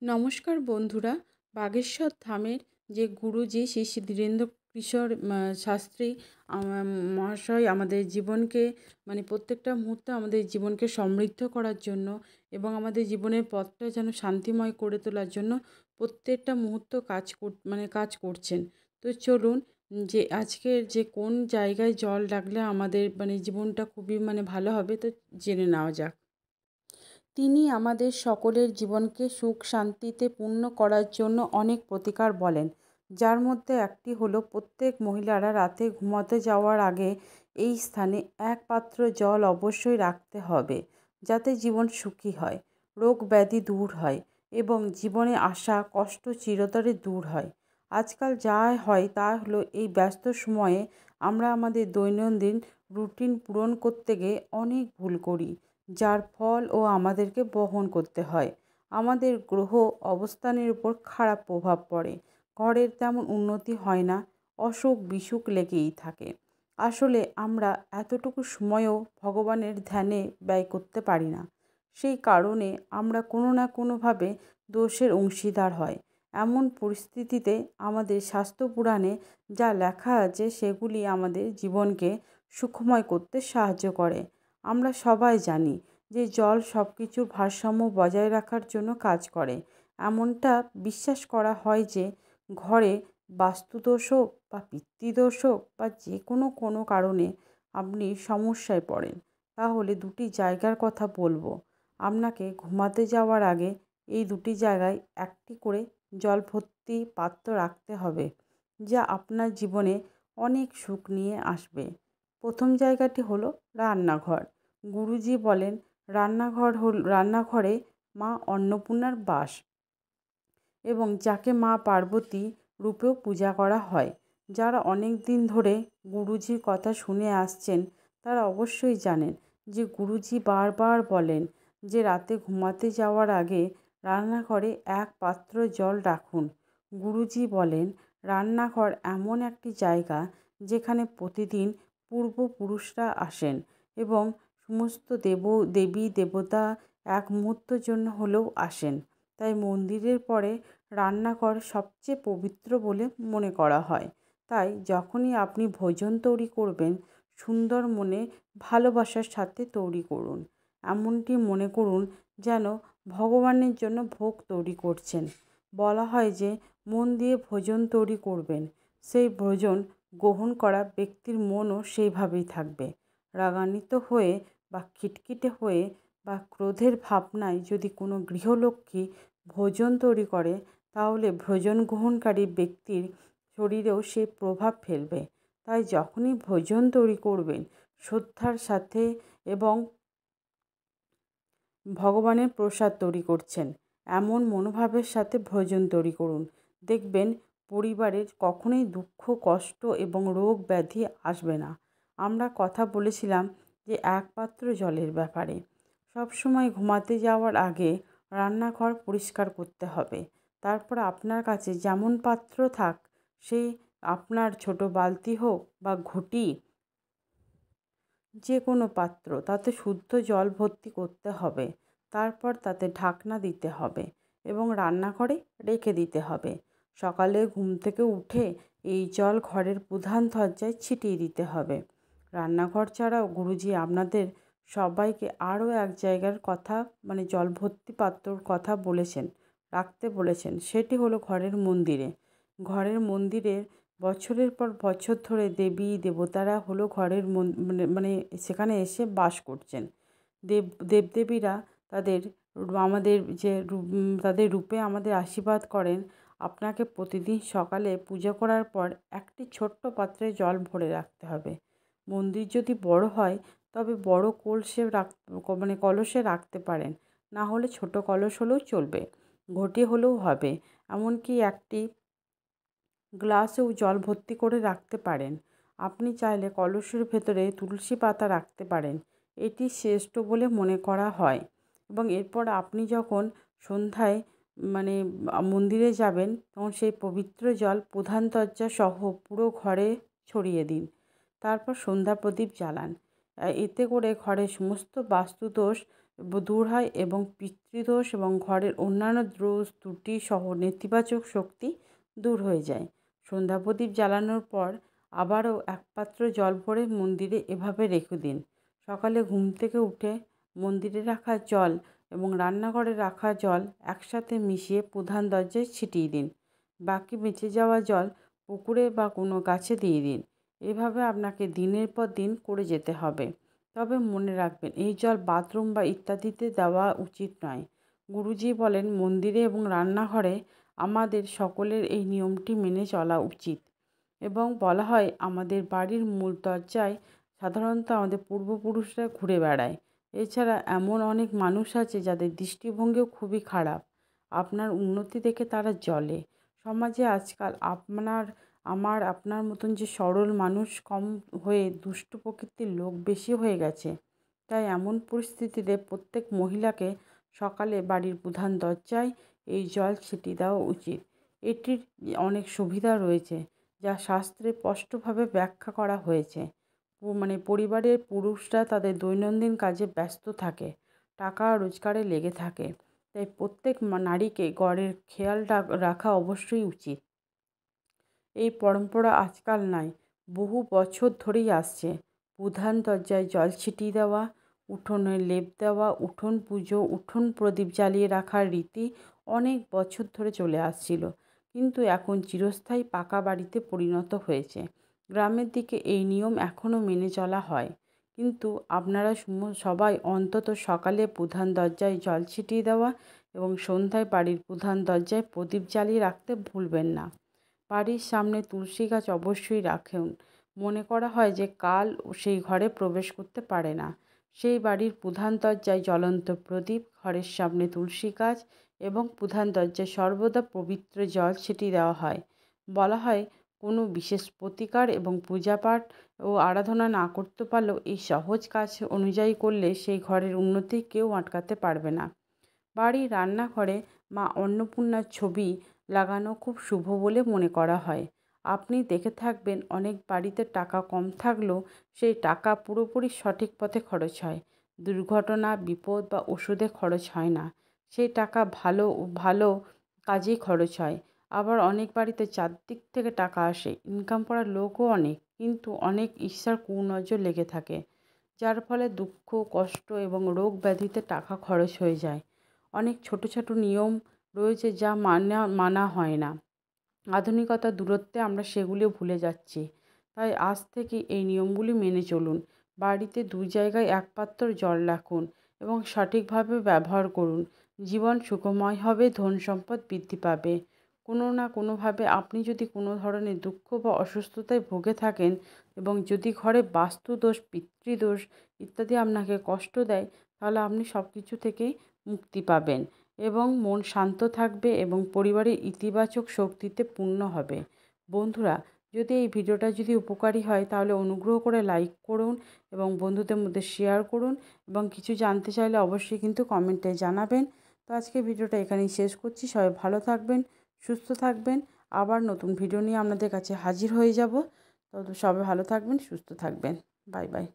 নমস্কার বন্ধুরা। বাগেশ্বর ধামের যে গুরুজি শ্রী শ্রী ধীরেন্দ্র কিশোর শাস্ত্রী মহাশয় আমাদের জীবনকে প্রত্যেকটা মুহূর্তে আমাদের জীবনকে সমৃদ্ধ করার জন্য এবং আমাদের জীবনের পথটা যেন শান্তিময় করে তোলার জন্য প্রত্যেকটা মুহূর্ত কাজ করছেন। তো চলুন যে আজকের যে কোন জায়গায় জল রাখলে আমাদের জীবনটা খুবই ভালো হবে, তো জেনে নেওয়া যাক। তিনি আমাদের সকলের জীবনকে সুখ শান্তিতে পূর্ণ করার জন্য অনেক প্রতিকার বলেন, যার মধ্যে একটি হলো প্রত্যেক মহিলারা রাতে ঘুমাতে যাওয়ার আগে এই স্থানে এক পাত্র জল অবশ্যই রাখতে হবে, যাতে জীবন সুখী হয়, রোগ ব্যাধি দূর হয় এবং জীবনে আসা কষ্ট চিরতরে দূর হয়। আজকাল যা হয় তা হলো এই ব্যস্ত সময়ে আমরা আমাদের দৈনন্দিন রুটিন পূরণ করতে গিয়ে অনেক ভুল করি, যার ফল আমাদেরকে বহন করতে হয়। আমাদের গ্রহ অবস্থানের উপর খারাপ প্রভাব পড়ে, ঘরের তেমন উন্নতি হয় না, অসুখ বিসুখ লেগেই থাকে। আসলে আমরা এতটুকু সময়ও ভগবানের ধ্যানে ব্যয় করতে পারি না। সেই কারণে আমরা কোনো না কোনোভাবে দোষের অংশীদার হয়। এমন পরিস্থিতিতে আমাদের শাস্ত্র পুরাণে যা লেখা আছে সেগুলি আমাদের জীবনকে সুখময় করতে সাহায্য করে। আমরা সবাই জানি যে জল সব কিছুর ভারসাম্য বজায় রাখার জন্য কাজ করে। এমনটা বিশ্বাস করা হয় যে ঘরে বাস্তুদোষ হোক বা পিতৃদোষ হোক বা যে কোনো কারণে আপনি সমস্যায় পড়েন, তাহলে দুটি জায়গার কথা বলবো। আপনাকে ঘুমাতে যাওয়ার আগে এই দুটি জায়গায় একটি করে জল ভর্তি পাত্র রাখতে হবে, যা আপনার জীবনে অনেক সুখ নিয়ে আসবে। প্রথম জায়গাটি হলো রান্নাঘর। গুরুজি বলেন রান্নাঘরে মা অন্নপূর্ণার বাস এবং যাকে মা পার্বতী রূপেও পূজা করা হয়। যারা অনেক দিন ধরে গুরুজির কথা শুনে আসছেন তারা অবশ্যই জানেন যে গুরুজি বারবার বলেন যে রাতে ঘুমাতে যাওয়ার আগে রান্নাঘরে এক পাত্র জল রাখুন। গুরুজি বলেন রান্নাঘর এমন একটি জায়গা যেখানে প্রতিদিন পূর্বপুরুষরা আসেন এবং সমস্ত দেবী দেবতা এক মুহূর্তের জন্য হলেও আসেন। তাই মন্দিরের পরে রান্নাঘর সবচেয়ে পবিত্র বলে মনে করা হয়। তাই যখনই আপনি ভোজন তৈরি করবেন, সুন্দর মনে ভালোবাসার সাথে তৈরি করুন। এমনটি মনে করুন যেন ভগবানের জন্য ভোগ তৈরি করছেন। বলা হয় যে মন দিয়ে ভোজন তৈরি করবেন, সেই ভোজন গ্রহণ করা ব্যক্তির মনও সেইভাবেই থাকবে। রাগান্বিত হয়ে বা খিটখিটে হয়ে বা ক্রোধের ভাবনায় যদি কোনো গৃহলক্ষ্মী ভোজন তৈরি করে, তাহলে ভোজন গ্রহণকারী ব্যক্তির শরীরেও সে প্রভাব ফেলবে। তাই যখনই ভোজন তৈরি করবেন শ্রদ্ধার সাথে এবং ভগবানের প্রসাদ তৈরি করছেন এমন মনোভাবের সাথে ভোজন তৈরি করুন। দেখবেন পরিবারের কখনোই দুঃখ কষ্ট এবং রোগ ব্যাধি আসবে না। আমরা কথা বলেছিলাম যে এক পাত্র জলের ব্যাপারে। সবসময় ঘুমাতে যাওয়ার আগে রান্নাঘর পরিষ্কার করতে হবে। তারপর আপনার কাছে যেমন পাত্র থাক, সে আপনার ছোট বালতি হোক বা ঘটি, যে কোনো পাত্র, তাতে শুদ্ধ জল ভর্তি করতে হবে। তারপর তাতে ঢাকনা দিতে হবে এবং রান্নাঘরে রেখে দিতে হবে। সকালে ঘুম থেকে উঠে এই জল ঘরের প্রধান দরজায় ছিটিয়ে দিতে হবে। রান্নাঘর ছাড়াও গুরুজি আপনাদের সবাইকে আরও এক জায়গার কথা জল ভর্তি পাত্রর কথা রাখতে বলেছেন। সেটি হলো ঘরের মন্দিরে। ঘরের মন্দিরে বছরের পর বছর ধরে দেবী দেবতারা হলো ঘরের সেখানে এসে বাস করছেন। দেবদেবীরা তাদের তাদের রূপে আমাদের আশীর্বাদ করেন। আপনাকে প্রতিদিন সকালে পুজো করার পর একটি ছোট্ট পাত্রে জল ভরে রাখতে হবে। মন্দির যদি বড় হয় তবে বড় কলসে রাখতে পারেন, না হলে ছোট কলস হলেও চলবে, ঘটি হলেও হবে। এমনকি একটি গ্লাসেও জল ভর্তি করে রাখতে পারেন। আপনি চাইলে কলসের ভেতরে তুলসী পাতা রাখতে পারেন, এটি শ্রেষ্ঠ বলে মনে করা হয়। এবং এরপর আপনি যখন সন্ধ্যায় মন্দিরে যাবেন, তখন সেই পবিত্র জল প্রধান দরজা সহ পুরো ঘরে ছড়িয়ে দিন। তারপর সন্ধ্যা প্রদীপ জ্বালান। এতে করে ঘরে সমস্ত বাস্তুদোষ দূর হয় এবং পিতৃদোষ এবং ঘরের অন্যান্য দোষ ত্রুটি সহ নেতিবাচক শক্তি দূর হয়ে যায়। সন্ধ্যা প্রদীপ জ্বালানোর পর আবারও এক পাত্র জল ভরে মন্দিরে এভাবে রেখে দিন। সকালে ঘুম থেকে উঠে মন্দিরে রাখা জল এবং রান্নাঘরে রাখা জল একসাথে মিশিয়ে প্রধান দরজায় ছিটিয়ে দিন। বাকি বেঁচে যাওয়া জল পুকুরে বা কোনো গাছে দিয়ে দিন। এভাবে আপনাকে দিনের পর দিন করে যেতে হবে। তবে মনে রাখবেন, এই জল বাথরুম বা ইত্যাদিতে দেওয়া উচিত নয়। গুরুজি বলেন, মন্দিরে এবং রান্নাঘরে আমাদের সকলের এই নিয়মটি মেনে চলা উচিত। এবং বলা হয়, আমাদের বাড়ির মূল দরজায় সাধারণত আমাদের পূর্বপুরুষরা ঘুরে বেড়ায়। এছাড়া এমন অনেক মানুষ আছে যাদের দৃষ্টিভঙ্গিও খুবই খারাপ। আপনার উন্নতি দেখে তারা জ্বলে। সমাজে আজকাল আপনার মতন যে সরল মানুষ কম হয়ে দুষ্ট প্রকৃতির লোক বেশি হয়ে গেছে। তাই এমন পরিস্থিতিতে প্রত্যেক মহিলাকে সকালে বাড়ির প্রধান দরজায় এই জল ছিটিয়ে দেওয়া উচিত। এটির অনেক সুবিধা রয়েছে, যা শাস্ত্রে স্পষ্টভাবে ব্যাখ্যা করা হয়েছে। পরিবারের পুরুষরা তাদের দৈনন্দিন কাজে ব্যস্ত থাকে, টাকা রোজগারে লেগে থাকে। তাই প্রত্যেক নারীকে ঘরের খেয়াল রাখা অবশ্যই উচিত। এই পরম্পরা আজকাল নয়, বহু বছর ধরেই আসছে। প্রধান দরজায় জল ছিটিয়ে দেওয়া, উঠোনে লেপ দেওয়া, উঠোন পুজো, উঠোন প্রদীপ জ্বালিয়ে রাখার রীতি অনেক বছর ধরে চলে আসছিল, কিন্তু এখন চিরস্থায়ী পাকা বাড়িতে পরিণত হয়েছে। গ্রামের দিকে এই নিয়ম এখনও মেনে চলা হয়, কিন্তু আপনারা সবাই অন্তত সকালে প্রধান দরজায় জল ছিটিয়ে দেওয়া এবং সন্ধ্যায় বাড়ির প্রধান দরজায় প্রদীপ জ্বালিয়ে রাখতে ভুলবেন না। বাড়ির সামনে তুলসী গাছ অবশ্যই রাখুন। মনে করা হয় যে কাল সেই ঘরে প্রবেশ করতে পারে না। সেই বাড়ির প্রধান দরজায় জ্বলন্ত প্রদীপ, ঘরের সামনে তুলসী গাছ এবং প্রধান দরজায় সর্বদা পবিত্র জল ছিটিয়ে দেওয়া হয়। বলা হয়, কোনো বিশেষ প্রতিকার এবং পূজাপাঠ ও আরাধনা না করতে পারলেও এই সহজ কাজ অনুযায়ী করলে সেই ঘরের উন্নতি কেউ আটকাতে পারবে না। বাড়ির রান্নাঘরে মা অন্নপূর্ণার ছবি লাগানো খুব শুভ বলে মনে করা হয়। আপনি দেখে থাকবেন, অনেক বাড়িতে টাকা কম থাকলেও সেই টাকা পুরোপুরি সঠিক পথে খরচ হয়। দুর্ঘটনা, বিপদ বা ওষুধে খরচ হয় না। সেই টাকা ভালো ভালো কাজেই খরচ হয়। আবার অনেক বাড়িতে চারদিক থেকে টাকা আসে, ইনকাম করার লোকও অনেক, কিন্তু অনেক ঈর্ষার কুনজর লেগে থাকে, যার ফলে দুঃখ, কষ্ট এবং রোগ ব্যাধিতে টাকা খরচ হয়ে যায়। অনেক ছোট ছোট নিয়ম রয়েছে যা মানা হয় না। আধুনিকতার দূরত্বে আমরা সেগুলিও ভুলে যাচ্ছি। তাই আজ থেকে এই নিয়মগুলি মেনে চলুন। বাড়িতে 2 জায়গায় এক পাত্র জল রাখুন এবং সঠিকভাবে ব্যবহার করুন। জীবন সুখময় হবে, ধন সম্পদ বৃদ্ধি পাবে। কোনো না কোনোভাবে আপনি যদি কোনো ধরনের দুঃখ বা অসুস্থতায় ভুগে থাকেন এবং যদি ঘরে বাস্তুদোষ, পিতৃদোষ ইত্যাদি আপনাকে কষ্ট দেয়, তাহলে আপনি সব কিছু থেকেই মুক্তি পাবেন এবং মন শান্ত থাকবে এবং পরিবারের ইতিবাচক শক্তিতে পূর্ণ হবে। বন্ধুরা, যদি এই ভিডিওটা যদি উপকারী হয়, তাহলে অনুগ্রহ করে লাইক করুন এবং বন্ধুদের মধ্যে শেয়ার করুন এবং কিছু জানতে চাইলে অবশ্যই কিন্তু কমেন্টে জানাবেন। তো আজকে ভিডিওটা এখানেই শেষ করছি। সবাই ভালো থাকবেন, সুস্থ থাকবেন। আবার নতুন ভিডিও নিয়ে আপনাদের কাছে হাজির হয়ে যাব। তো সবাই ভালো থাকবেন, সুস্থ থাকবেন। Bye bye.